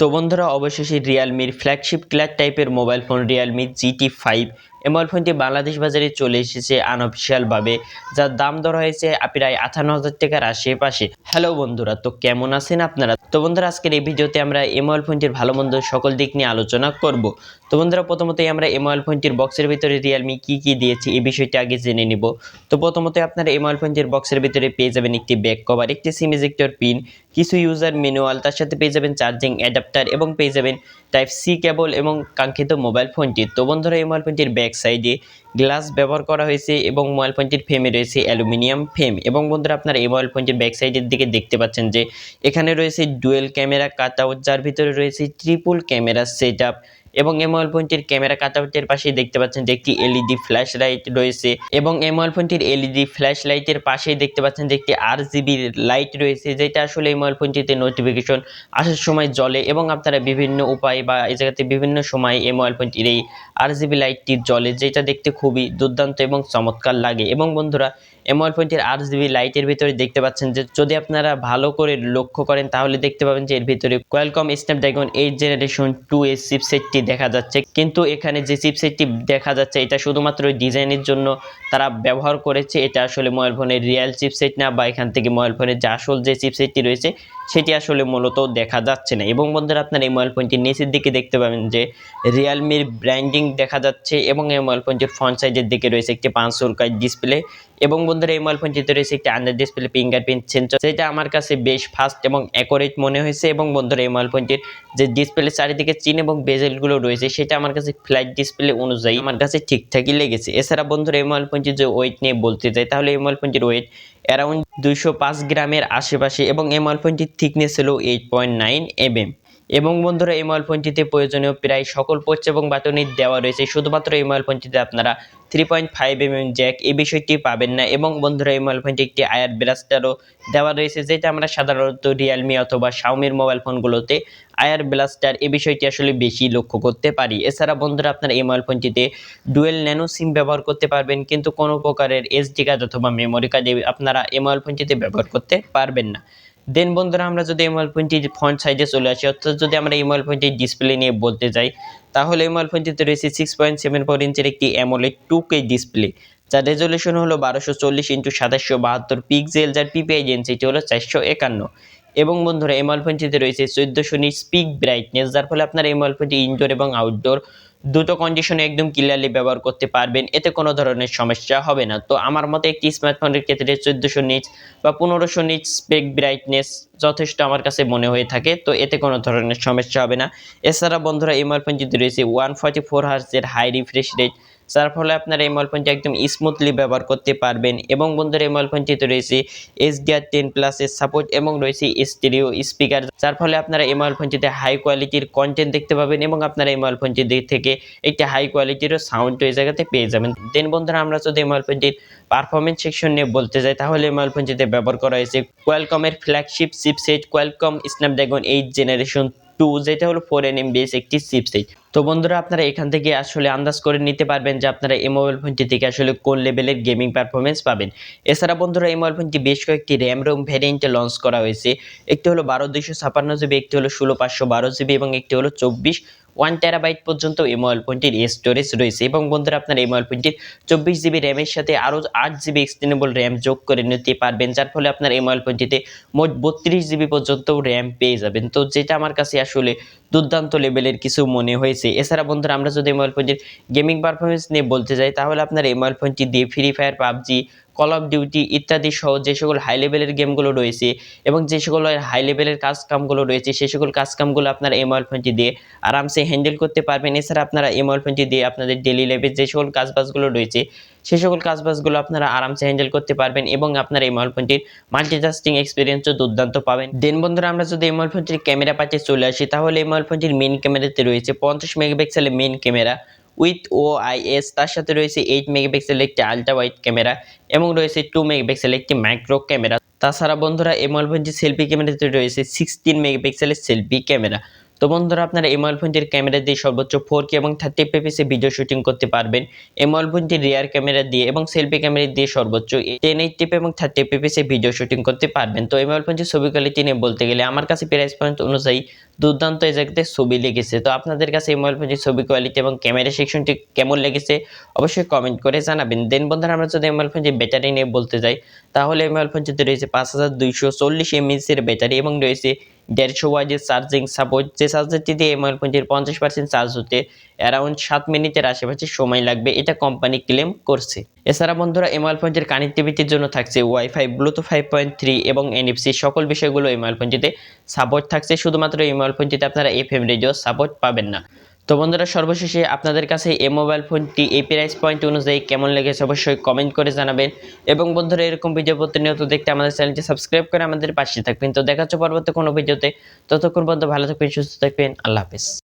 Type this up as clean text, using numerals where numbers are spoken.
তো বন্ধুরা অবশেষে রিয়েলমির ফ্ল্যাগশিপ ক্লাস টাইপের মোবাইল ফোন রিয়েলমি GT 5 এই মোবাইল ফোনটি বাংলাদেশ বাজারে চলে এসেছে আনঅফিসিয়ালভাবে, যার দাম দর হয়েছে প্রায় 58,000 টাকার আশেপাশে। হ্যালো বন্ধুরা, তো কেমন আছেন আপনারা? তো বন্ধুরা আজকের এই ভিডিওতে আমরা এই মোবাইল ফোনটির ভালো মন্দ সকল দিক নিয়ে আলোচনা করব। তো বন্ধুরা প্রথমতই আমরা এই মোবাইল ফোনটির বক্সের ভিতরে রিয়েলমি কি দিয়েছে এই বিষয়টি আগে জেনে নিব। তো প্রথমত আপনারা এই মোবাইল ফোনটির বক্সের ভিতরে পেয়ে যাবেন একটি ব্যাক কভার, একটি সিম ইজেক্টর পিন, কিছু ইউজার ম্যানুয়াল, তার সাথে পেয়ে যাবেন চার্জিং অ্যাডাপ্টার এবং পেয়ে যাবেন টাইপ সি কেবল এবং কাঙ্ক্ষিত মোবাইল ফোনটি। তো বন্ধুরা এই মোবাইল ফোনটির ব্যাক সাইডে গ্লাস ব্যবহার করা হয়েছে এবং মোবাইল ফোনটির ফ্রেমে রয়েছে অ্যালুমিনিয়াম ফ্রেম। এবং বন্ধুরা আপনারা এই মোবাইল ফোনটির ব্যাক সাইডের দিকে দেখতে পাচ্ছেন যে এখানে রয়েছে ডুয়েল ক্যামেরা কাটআউট, যার ভিতরে রয়েছে ট্রিপল ক্যামেরা সেট আপ। এবং এই মোবাইল ফোনটির ক্যামেরা কাটআউটের পাশেই দেখতে পাচ্ছেন যে একটি এলইডি ফ্ল্যাশ লাইট রয়েছে এবং এই মোবাইল ফোনটির এলইডি ফ্ল্যাশ লাইটের পাশেই দেখতে পাচ্ছেন যে একটি RGB লাইট রয়েছে, যেটা আসলে এই মোবাইল ফোনটিতে নোটিফিকেশন আসার সময় জ্বলে এবং আপনারা বিভিন্ন উপায় বা এই জায়গাতে বিভিন্ন সময় এই মোবাইল ফোনটির এই RGB লাইটটি জ্বলে, যেটা দেখতে খুবই দুর্দান্ত এবং চমৎকার লাগে। এবং বন্ধুরা এই মোবাইল ফোনটির RGB লাইটের ভিতরে দেখতে পাচ্ছেন যে যদি আপনারা ভালো করে লক্ষ্য করেন তাহলে দেখতে পাবেন যে এর ভিতরে কোয়ালকম স্ন্যাপড্রাগন 8 জেনারেশন 2 এর চিপসেটটি দেখা যাচ্ছে। কিন্তু এখানে যে চিপসেটটি দেখা যাচ্ছে এটা শুধুমাত্র ডিজাইনের জন্য তারা ব্যবহার করেছে, এটা আসলে মোবাইল ফোনের রিয়েল চিপসেট না, বা এখান থেকে মোবাইল ফোনের যে আসল যে চিপসেটটি রয়েছে সেটি আসলে মূলত দেখা যাচ্ছে না। এবং বন্ধুরা আপনারা এই মোবাইল ফোনটির নিচের দিকে দেখতে পাবেন যে রিয়েলমির ব্র্যান্ডিং দেখা যাচ্ছে এবং এই মোবাইল ফোনটির ফ্রন্ট সাইডের দিকে রয়েছে একটি 5 ডিসপ্লে। এবং বন্ধুরা এই মোবাইল ফোনটিতে রয়েছে একটি আন্ডার ডিসপ্লে ফিঙ্গারপ্রিন্ট সেন্সর, যেটা আমার কাছে বেশ ফাস্ট এবং অ্যাকুরেট মনে হয়েছে। এবং বন্ধুরা এই মোবাইল ফোনটির যে ডিসপ্লে চারিদিকে চিন এবং বেজেলগুলো রয়েছে সেটা আমার কাছে ফ্ল্যাট ডিসপ্লে অনুযায়ী আমার কাছে ঠিকঠাকই লেগেছে। এছাড়া বন্ধুরা এই মোবাইল ফোনটির যে ওয়েট নিয়ে বলতে চাই তাহলে এই মোবাইল ফোনটির ওয়েট অ্যারাউন্ড 205 গ্রামের আশেপাশে এবং এই মোবাইল ফোনটির থিকনেস হলো 8.9 mm। এবং বন্ধুরা এই মোবাইল ফোনটিতে প্রয়োজনীয় প্রায় সকল পোর্ট এবং বাটনই দেওয়া রয়েছে, শুধুমাত্র এই মোবাইল ফোনটিতে আপনারা 3.5 mm জ্যাক এই বিষয়টি পাবেন না। এবং বন্ধুরা এই মোবাইল ফোনটি একটি আয়ার ব্লাস্টারও দেওয়া রয়েছে, যেটা আমরা সাধারণত রিয়েলমি অথবা শাওমির মোবাইল ফোনগুলোতে আয়ার ব্লাস্টার এই বিষয়টি আসলে বেশি লক্ষ্য করতে পারি। এছাড়া বন্ধুরা আপনারা এই মোবাইল ফোনটিতে ডুয়েল ন্যানো সিম ব্যবহার করতে পারবেন, কিন্তু কোনো প্রকারের SD কার্ড অথবা মেমোরি কার্ড আপনারা এই মোবাইল ফোনটিতে ব্যবহার করতে পারবেন না। দেন বন্ধুরা আমরা যদি এই মোবাইল ফোনটির ফ্রন্ট সাইডে চলে আসি, অর্থাৎ যদি আমরা এই মোবাইল ফোনটির ডিসপ্লে নিয়ে বলতে যাই তাহলে এই মোবাইল ফোনটিতে রয়েছে 6.74 ইঞ্চের একটি অ্যামোলেড 2K ডিসপ্লে, যার রেজলিউশন হলো 1240x2772 পিক্সেল, যার PPI ডেনসিটি হলো 451। এবং বন্ধুরা এই মোবাইল ফোনটিতে রয়েছে 1400 নিটস পিক ব্রাইটনেস, যার ফলে আপনারা এই মোবাইল ফোনটি ইনডোর এবং আউটডোর দুটো কন্ডিশনে একদম ক্লিয়ারলি ব্যবহার করতে পারবেন, এতে কোনো ধরনের সমস্যা হবে না। তো আমার মতে একটি স্মার্টফোনের ক্ষেত্রে 1400 নিটস বা 1500 নিটস পিক ব্রাইটনেস যথেষ্ট আমার কাছে মনে হয়ে থাকে, তো এতে কোনো ধরনের সমস্যা হবে না। এছাড়া বন্ধুরা এই মোবাইল ফোনটিতে রয়েছে 144 হার্টজের হাই রিফ্রেশ রেট, যার ফলে আপনারা এই মোবাইল ফোনটি একদম স্মুথলি ব্যবহার করতে পারবেন। এবং বন্ধুরা এই মোবাইল ফোনটিতে রয়েছে HDR10+ এর সাপোর্ট এবং রয়েছে স্টেরিও স্পিকার, যার ফলে আপনারা এই মোবাইল ফোনটিতে হাই কোয়ালিটির কন্টেন্ট দেখতে পাবেন এবং আপনারা এই মোবাইল ফোনটি থেকে একটি হাই কোয়ালিটিরও সাউন্ড ওই জায়গাতে পেয়ে যাবেন। দেন বন্ধুরা আমরা যদি এই মোবাইল ফোনটির পারফরমেন্স সেকশন নিয়ে বলতে যাই তাহলে এই মোবাইল ফোনটিতে ব্যবহার করা হয়েছে কোয়ালকমের flagship chipset Qualcomm Snapdragon 8 generation 2, যেটা হলো 4nm বেস একটি চিপসেট। তো বন্ধুরা আপনারা এখান থেকে আসলে আন্দাজ করে নিতে পারবেন যে আপনারা এই মোবাইল ফোনটি থেকে আসলে কোন লেভেলের গেমিং পারফরমেন্স পাবেন। এছাড়া বন্ধুরা এই মোবাইল ফোনটি বেশ কয়েকটি র্যাম রোম ভ্যারিয়েন্টে লঞ্চ করা হয়েছে, একটি হলো 12256 GB, একটি হলো 16512 GB এবং একটি হলো 1 টেরাবাইট পর্যন্ত এই মোবাইল ফোনটির স্টোরেজ রয়েছে। এবং বন্ধুরা আপনারা এই মোবাইল ফোনটির 24GB র্যামের সাথে আরও 8GB এক্সটেন্ডেবল র্যাম যোগ করে নিতে পারবেন, যার ফলে আপনার এই মোবাইল ফোনটিতে মোট 32GB পর্যন্ত র্যাম পেয়ে যাবেন, তো যেটা আমার কাছে আসলে দুর্দান্ত লেভেলের কিছু মনে হয়েছে। এছাড়া বন্ধুরা আমরা যদি এই মোবাইল ফোনটির গেমিং পারফরমেন্স নিয়ে বলতে যাই তাহলে আপনার এই মোবাইল ফোনটি দিয়ে free fire, PUBG, call of duty ইত্যাদি সহ যে সকল হাই লেভেলের গেমগুলো রয়েছে এবং যে সকল হাই লেভেলের কাজকামগুলো রয়েছে সেই সকল কাজকামগুলো আপনারা এই মোবাইল ফোনটি দিয়ে আরামসে হ্যান্ডেল করতে পারবেন। এছাড়া আপনারা এই মোবাইল ফোনটি দিয়ে আপনাদের ডেইলি লাইফে যে সকল কাজবাজগুলো রয়েছে সেই সকল কাজবাজগুলো আপনারা আরামসে হ্যান্ডেল করতে পারবেন এবং আপনারা এই মোবাইল ফোনটির মাল্টিটাস্কিং এক্সপিরিয়েন্সও দুর্দান্ত পাবেন। দেন বন্ধুরা আমরা যদি এই মোবাইল ফোনটির ক্যামেরা পার্টে চলে আসি তাহলে এই মোবাইল ফোনটির মেইন ক্যামেরাতে রয়েছে 50 মেগাপিক্সেলের মেইন ক্যামেরা উইথ OIS, তার সাথে রয়েছে 8 মেগাপিক্সেলের একটি আলট্রা ওয়াইড ক্যামেরা এবং রয়েছে 2 মেগাপিক্সেলের একটি মাইক্রো ক্যামেরা। তাছাড়া বন্ধুরা এই মোবাইল ফোনটির সেলফি ক্যামেরাতে রয়েছে 16 মেগাপিক্সেলের সেলফি ক্যামেরা। তো বন্ধুরা আপনারা এই মোবাইল ফোনটির ক্যামেরা দিয়ে সর্বোচ্চ 4K এবং 30 fps এ ভিডিও শুটিং করতে পারবেন। এই মোবাইল ফোনটি রিয়ার ক্যামেরা দিয়ে এবং সেলফি ক্যামেরা দিয়ে সর্বোচ্চ 1080p এবং 30fps এ ভিডিও শুটিং করতে পারবেন। তো এই মোবাইল ফোনটির ছবি কোয়ালিটি নিয়ে বলতে গেলে আমার কাছে প্রাইস পয়েন্ট অনুযায়ী দুর্দান্ত এই জায়গাতে ছবি লেগেছে। তো আপনাদের কাছে এই মোবাইল ফোনটির ছবি কোয়ালিটি এবং ক্যামেরা সেকশনটি কেমন লেগেছে অবশ্যই কমেন্ট করে জানাবেন। দেন বন্ধুরা আমরা যদি এই মোবাইল ফোনটির ব্যাটারি নিয়ে বলতে যাই, তাহলে এই মোবাইল ফোনটিতে রয়েছে 5240 mAh এর ব্যাটারি এবং রয়েছে 150 ওয়াটের চার্জিং সাপোর্ট, যে চার্জারটি দিয়ে এই মোবাইল ফোনটির 50% চার্জ হতে অ্যারাউন্ড 7 মিনিটের আশেপাশে সময় লাগবে, এটা কোম্পানি ক্লেম করছে। এছাড়া বন্ধুরা এই মোবাইল ফোনটির কানেক্টিভিটির জন্য থাকছে ওয়াইফাই, ব্লুটুথ 5.3 এবং NFC, সকল বিষয়গুলো এই মোবাইল ফোনটিতে সাপোর্ট থাকছে। শুধুমাত্র এই মোবাইল ফোনটিতে আপনারা FM রেডিও সাপোর্ট পাবেন না। তো বন্ধুরা সর্বশেষে আপনাদের কাছে এই মোবাইল ফোনটি এই প্রাইস পয়েন্ট অনুযায়ী কেমন লেগেছে অবশ্যই কমেন্ট করে জানাবেন। এবং বন্ধুরা এরকম ভিডিও প্রতিনিয়ত দেখতে আমাদের চ্যানেলটি সাবস্ক্রাইব করে আমাদের পাশে থাকবেন। তো দেখা হচ্ছে পরবর্তী কোনো ভিডিওতে। ততক্ষণ পর্যন্ত ভালো থাকবেন, সুস্থ থাকবেন। আল্লাহ হাফেজ।